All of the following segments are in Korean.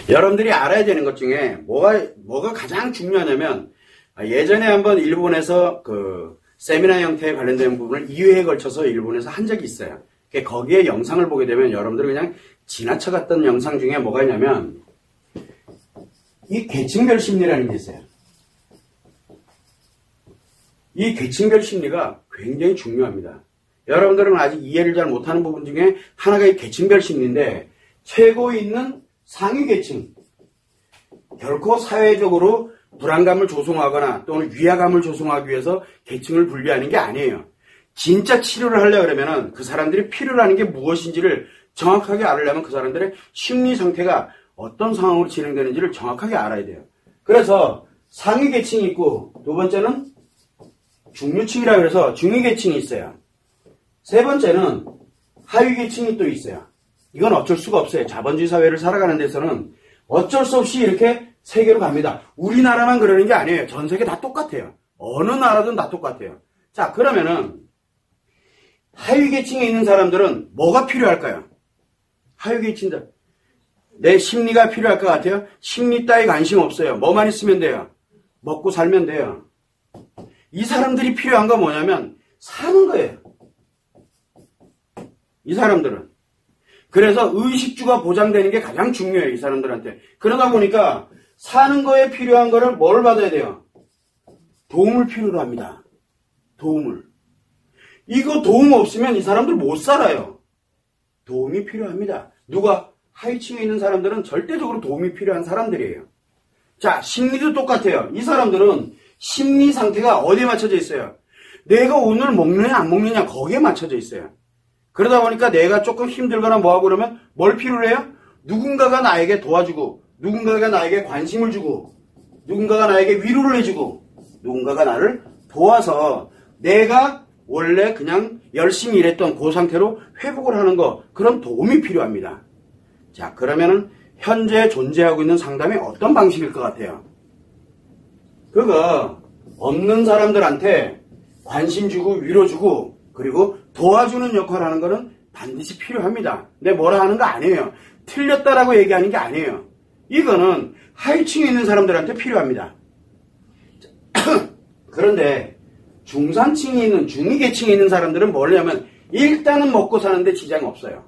여러분들이 알아야 되는 것 중에 뭐가 가장 중요하냐면, 예전에 한번 일본에서 그 세미나 형태에 관련된 부분을 2회에 걸쳐서 일본에서 한 적이 있어요. 거기에 영상을 보게 되면 여러분들이 그냥 지나쳐갔던 영상 중에 뭐가 있냐면, 이 계층별 심리라는 게 있어요. 이 계층별 심리가 굉장히 중요합니다. 여러분들은 아직 이해를 잘 못하는 부분 중에 하나가 이 계층별 심리인데, 최고에 있는 상위 계층, 결코 사회적으로 불안감을 조성하거나 또는 위화감을 조성하기 위해서 계층을 분리하는 게 아니에요. 진짜 치료를 하려고 그러면 그 사람들이 필요로 하는 게 무엇인지를 정확하게 알으려면 그 사람들의 심리 상태가 어떤 상황으로 진행되는지를 정확하게 알아야 돼요. 그래서 상위 계층이 있고, 두 번째는 중류층이라고 해서 중위 계층이 있어요. 세 번째는 하위 계층이 또 있어요. 이건 어쩔 수가 없어요. 자본주의 사회를 살아가는 데서는 어쩔 수 없이 이렇게 세계로 갑니다. 우리나라만 그러는 게 아니에요. 전 세계 다 똑같아요. 어느 나라든 다 똑같아요. 자, 그러면은 하위 계층에 있는 사람들은 뭐가 필요할까요? 하위 계층들. 내 심리가 필요할 것 같아요? 심리 따위 관심 없어요. 뭐만 있으면 돼요. 먹고 살면 돼요. 이 사람들이 필요한 건 뭐냐면 사는 거예요. 이 사람들은. 그래서 의식주가 보장되는 게 가장 중요해요. 이 사람들한테. 그러다 보니까 사는 거에 필요한 거를 뭘 받아야 돼요? 도움을 필요로 합니다. 도움을. 이거 도움 없으면 이 사람들 못 살아요. 도움이 필요합니다. 누가? 하위층에 있는 사람들은 절대적으로 도움이 필요한 사람들이에요. 자, 심리도 똑같아요. 이 사람들은 심리 상태가 어디에 맞춰져 있어요? 내가 오늘 먹느냐 안 먹느냐 거기에 맞춰져 있어요. 그러다 보니까 내가 조금 힘들거나 뭐하고 그러면 뭘 필요로 해요? 누군가가 나에게 도와주고, 누군가가 나에게 관심을 주고, 누군가가 나에게 위로를 해주고, 누군가가 나를 도와서 내가 원래 그냥 열심히 일했던 그 상태로 회복을 하는 거, 그런 도움이 필요합니다. 자, 그러면은 현재 존재하고 있는 상담이 어떤 방식일 것 같아요? 그거 없는 사람들한테 관심 주고 위로 주고 그리고 도와주는 역할을 하는 거는 반드시 필요합니다. 근데 뭐라 하는 거 아니에요. 틀렸다라고 얘기하는 게 아니에요. 이거는 하위층에 있는 사람들한테 필요합니다. 그런데 중산층에 있는 중위계층에 있는 사람들은 뭐냐면 일단은 먹고 사는데 지장이 없어요.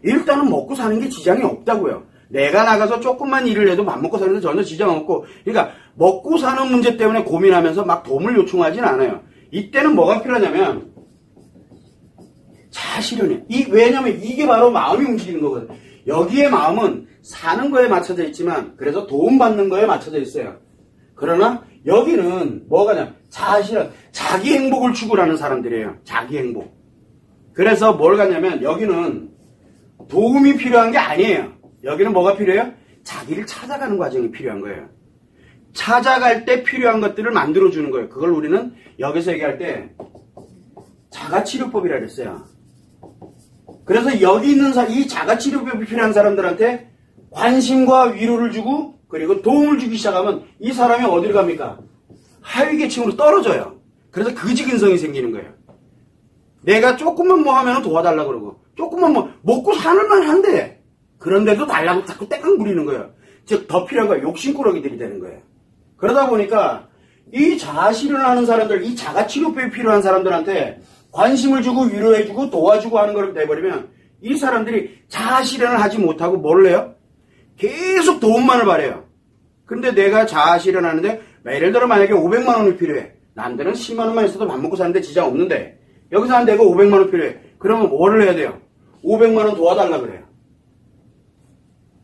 일단은 먹고 사는 게 지장이 없다고요. 내가 나가서 조금만 일을 해도 밥 먹고 사는데 전혀 지장 없고, 그러니까 먹고 사는 문제 때문에 고민하면서 막 도움을 요청하진 않아요. 이때는 뭐가 필요하냐면 자아실현이에요. 왜냐면 이게 바로 마음이 움직이는 거거든요. 여기에 마음은 사는 거에 맞춰져 있지만 그래서 도움받는 거에 맞춰져 있어요. 그러나 여기는 뭐가냐? 자아실현, 자기 행복을 추구하는 사람들이에요. 자기 행복. 그래서 뭘 갖냐면 여기는 도움이 필요한 게 아니에요. 여기는 뭐가 필요해요? 자기를 찾아가는 과정이 필요한 거예요. 찾아갈 때 필요한 것들을 만들어주는 거예요. 그걸 우리는 여기서 얘기할 때 자가치료법이라고 했어요. 그래서 여기 있는 이 자가치료법이 필요한 사람들한테 관심과 위로를 주고 그리고 도움을 주기 시작하면 이 사람이 어디로 갑니까? 하위계층으로 떨어져요. 그래서 그지근성이 생기는 거예요. 내가 조금만 뭐 하면 도와달라고 그러고 조금만 뭐 먹고 사는만 한데 그런데도 달라고 자꾸 땡깡 부리는 거예요. 즉 더 필요한 거예요. 욕심꾸러기들이 되는 거예요. 그러다 보니까 이 자아실현을 하는 사람들, 이 자가치료법이 필요한 사람들한테 관심을 주고 위로해주고 도와주고 하는 걸 내버리면 이 사람들이 자아실현을 하지 못하고 뭘 해요? 계속 도움만을 바래요. 근데 내가 자아실현하는데 예를 들어 만약에 500만 원이 필요해. 남들은 10만 원만 있어도 밥 먹고 사는데 지장 없는데 여기서 한 내가 500만 원 필요해. 그러면 뭐를 해야 돼요? 500만 원 도와달라 그래요.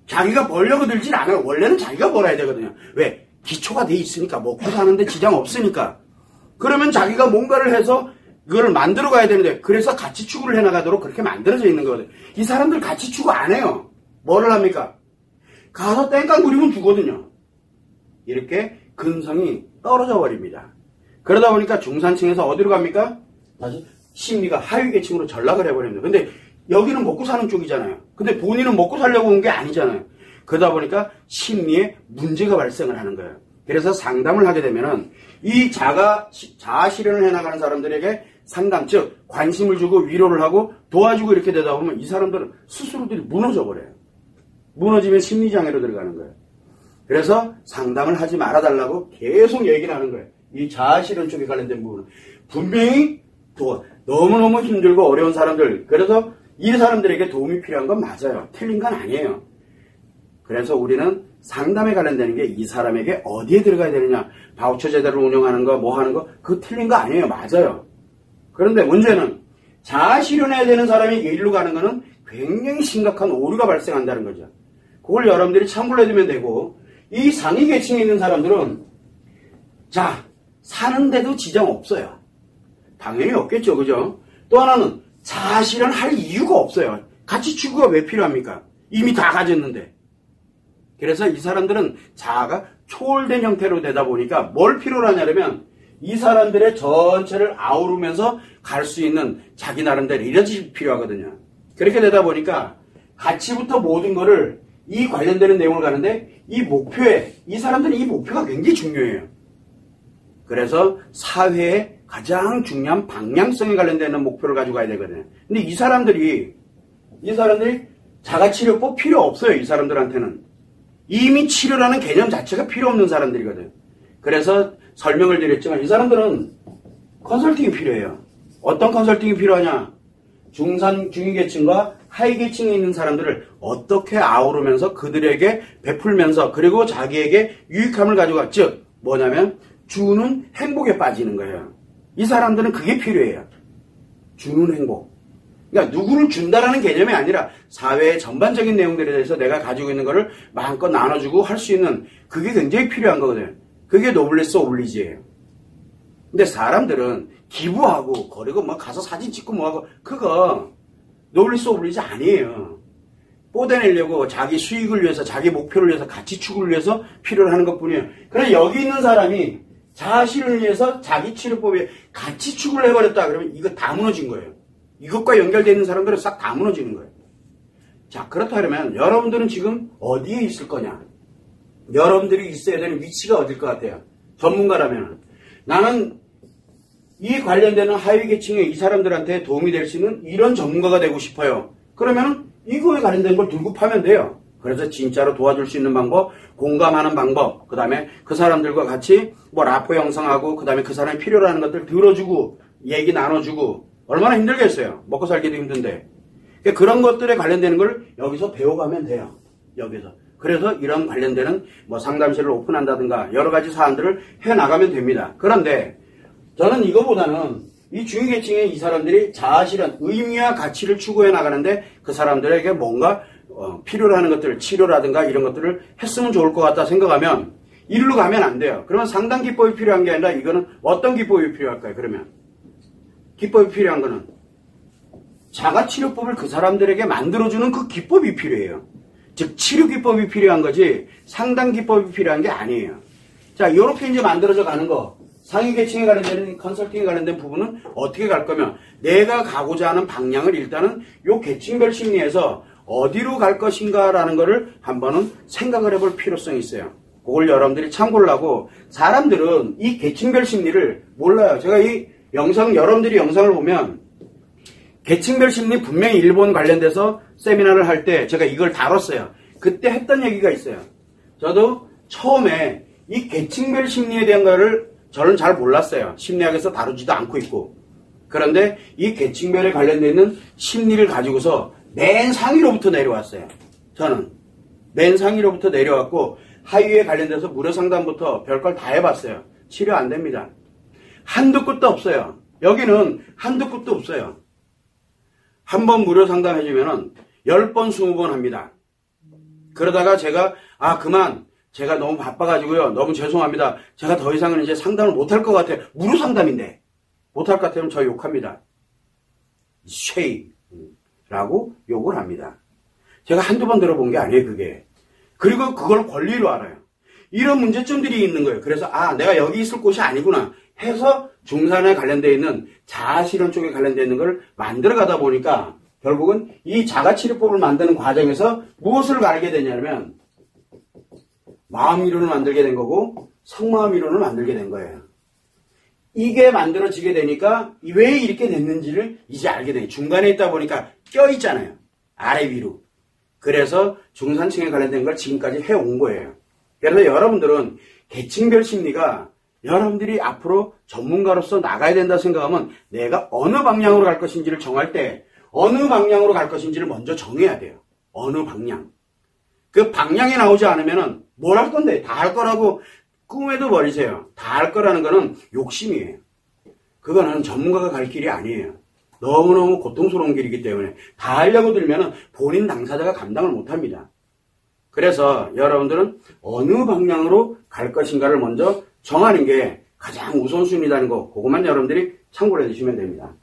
자기가 벌려고 들진 않아요. 원래는 자기가 벌어야 되거든요. 왜? 기초가 돼 있으니까. 먹고 사는데 지장 없으니까. 그러면 자기가 뭔가를 해서 그걸 만들어 가야 되는데 그래서 가치 추구를 해나가도록 그렇게 만들어져 있는 거거든요. 이 사람들 가치 추구 안 해요. 뭐를 합니까? 가서 땡깡 부리면 주거든요. 이렇게 근성이 떨어져 버립니다. 그러다 보니까 중산층에서 어디로 갑니까? 다시 심리가 하위계층으로 전락을 해버립니다. 근데 여기는 먹고 사는 쪽이잖아요. 근데 본인은 먹고 살려고 온 게 아니잖아요. 그러다 보니까 심리에 문제가 발생을 하는 거예요. 그래서 상담을 하게 되면은 이 자아 실현을 해나가는 사람들에게 상담, 즉 관심을 주고 위로를 하고 도와주고 이렇게 되다 보면 이 사람들은 스스로들이 무너져 버려요. 무너지면 심리장애로 들어가는 거예요. 그래서 상담을 하지 말아달라고 계속 얘기를 하는 거예요. 이 자아실현 쪽에 관련된 부분은. 분명히 너무너무 힘들고 어려운 사람들, 그래서 이 사람들에게 도움이 필요한 건 맞아요. 틀린 건 아니에요. 그래서 우리는 상담에 관련되는 게 이 사람에게 어디에 들어가야 되느냐, 바우처 제도를 운영하는 거, 뭐 하는 거, 그거 틀린 거 아니에요. 맞아요. 그런데 문제는 자아실현해야 되는 사람이 일로 가는 거는 굉장히 심각한 오류가 발생한다는 거죠. 그걸 여러분들이 참고를 해두면 되고, 이 상위 계층에 있는 사람들은 자, 사는데도 지장 없어요. 당연히 없겠죠. 그죠? 또 하나는 자아실현할 이유가 없어요. 가치 추구가 왜 필요합니까? 이미 다 가졌는데. 그래서 이 사람들은 자아가 초월된 형태로 되다 보니까 뭘 필요로 하냐면 이 사람들의 전체를 아우르면서 갈 수 있는 자기 나름대로 이런 필요하거든요. 그렇게 되다 보니까 가치부터 모든 거를 이 관련되는 내용을 가는데 이 목표에, 이 사람들은 이 목표가 굉장히 중요해요. 그래서 사회의 가장 중요한 방향성에 관련되는 목표를 가지고 가야 되거든요. 근데 이 사람들이 자가치료법 필요 없어요. 이 사람들한테는. 이미 치료라는 개념 자체가 필요 없는 사람들이거든요. 그래서 설명을 드렸지만 이 사람들은 컨설팅이 필요해요. 어떤 컨설팅이 필요하냐? 중위계층과 하위계층에 있는 사람들을 어떻게 아우르면서 그들에게 베풀면서 그리고 자기에게 유익함을 가져가. 즉 뭐냐면 주는 행복에 빠지는 거예요. 이 사람들은 그게 필요해요. 주는 행복. 그러니까 누구를 준다라는 개념이 아니라 사회의 전반적인 내용들에 대해서 내가 가지고 있는 거를 마음껏 나눠주고 할 수 있는 그게 굉장히 필요한 거거든요. 그게 노블레스 오블리지예요. 근데 사람들은 기부하고 그리고 뭐 가서 사진 찍고 뭐하고 그거 노블레스 오블리지 아니에요. 뽀대내려고 자기 수익을 위해서 자기 목표를 위해서 가치 추구를 위해서 필요로 하는 것뿐이에요. 그래서 여기 있는 사람이 자아실현을 위해서 자기 치료법에 가치 추구를 해버렸다 그러면 이거 다 무너진 거예요. 이것과 연결되어 있는 사람들은 싹 다 무너지는 거예요. 자, 그렇다면 여러분들은 지금 어디에 있을 거냐? 여러분들이 있어야 되는 위치가 어딜 것 같아요? 전문가라면 나는 이 관련되는 하위 계층의 이 사람들한테 도움이 될 수 있는 이런 전문가가 되고 싶어요. 그러면 이거에 관련된 걸 들고 파면 돼요. 그래서 진짜로 도와줄 수 있는 방법, 공감하는 방법, 그 다음에 그 사람들과 같이 뭐 라포 형성하고 그 다음에 그 사람이 필요로 하는 것들 들어주고 얘기 나눠주고 얼마나 힘들겠어요. 먹고 살기도 힘든데. 그런 것들에 관련되는 걸 여기서 배워가면 돼요. 여기서. 그래서 이런 관련되는 뭐 상담실을 오픈한다든가 여러 가지 사안들을 해나가면 됩니다. 그런데 저는 이거보다는 이 중위계층의 이 사람들이 자아실현, 의미와 가치를 추구해 나가는데 그 사람들에게 뭔가 필요로 하는 것들, 치료라든가 이런 것들을 했으면 좋을 것 같다 생각하면 이리로 가면 안 돼요. 그러면 상담 기법이 필요한 게 아니라 이거는 어떤 기법이 필요할까요? 그러면 기법이 필요한 거는 자가치료법을 그 사람들에게 만들어주는 그 기법이 필요해요. 즉 치료 기법이 필요한 거지 상담 기법이 필요한 게 아니에요. 자, 이렇게 이제 만들어져 가는 거 상위 계층에 관련된 컨설팅에 관련된 부분은 어떻게 갈 거면 내가 가고자 하는 방향을 일단은 요 계층별 심리에서 어디로 갈 것인가라는 거를 한번은 생각을 해볼 필요성이 있어요. 그걸 여러분들이 참고를 하고 사람들은 이 계층별 심리를 몰라요. 제가 이 여러분들이 영상을 보면 계층별 심리 분명히 일본 관련돼서 세미나를 할 때 제가 이걸 다뤘어요. 그때 했던 얘기가 있어요. 저도 처음에 이 계층별 심리에 대한 거를 저는 잘 몰랐어요. 심리학에서 다루지도 않고 있고. 그런데 이 계층별에 관련되어 있는 심리를 가지고서 맨 상위로부터 내려왔어요. 저는 맨 상위로부터 내려왔고 하위에 관련돼서 무료 상담부터 별걸 다 해봤어요. 치료 안 됩니다. 한도 끝도 없어요. 여기는 한도 끝도 없어요. 한 번 무료 상담해주면은 10번, 20번 합니다. 그러다가 제가 그만 제가 너무 바빠가지고요. 너무 죄송합니다. 제가 더 이상은 이제 상담을 못할 것 같아요. 무료 상담인데 못할 것 같으면 저 욕합니다. 쉐이라고 욕을 합니다. 제가 한두 번 들어본 게 아니에요. 그게. 그리고 그걸 권리로 알아요. 이런 문제점들이 있는 거예요. 그래서 내가 여기 있을 곳이 아니구나 해서 중산에 관련되어 있는 자아실현 쪽에 관련되어 있는 걸 만들어 가다 보니까 결국은 이 자가치료법을 만드는 과정에서 무엇을 알게 되냐면 마음이론을 만들게 된 거고 성마음이론을 만들게 된 거예요. 이게 만들어지게 되니까 왜 이렇게 됐는지를 이제 알게 돼요. 중간에 있다 보니까 껴있잖아요. 아래 위로. 그래서 중산층에 관련된 걸 지금까지 해온 거예요. 그래서 여러분들은 계층별 심리가 여러분들이 앞으로 전문가로서 나가야 된다 생각하면 내가 어느 방향으로 갈 것인지를 정할 때 어느 방향으로 갈 것인지를 먼저 정해야 돼요. 어느 방향. 그 방향이 나오지 않으면 뭘 할 건데 다 할 거라고 꿈에도 버리세요. 다 할 거라는 거는 욕심이에요. 그거는 전문가가 갈 길이 아니에요. 너무너무 고통스러운 길이기 때문에 다 하려고 들면 본인 당사자가 감당을 못합니다. 그래서 여러분들은 어느 방향으로 갈 것인가를 먼저 정하는 게 가장 우선순위라는 거, 그것만 여러분들이 참고를 해주시면 됩니다.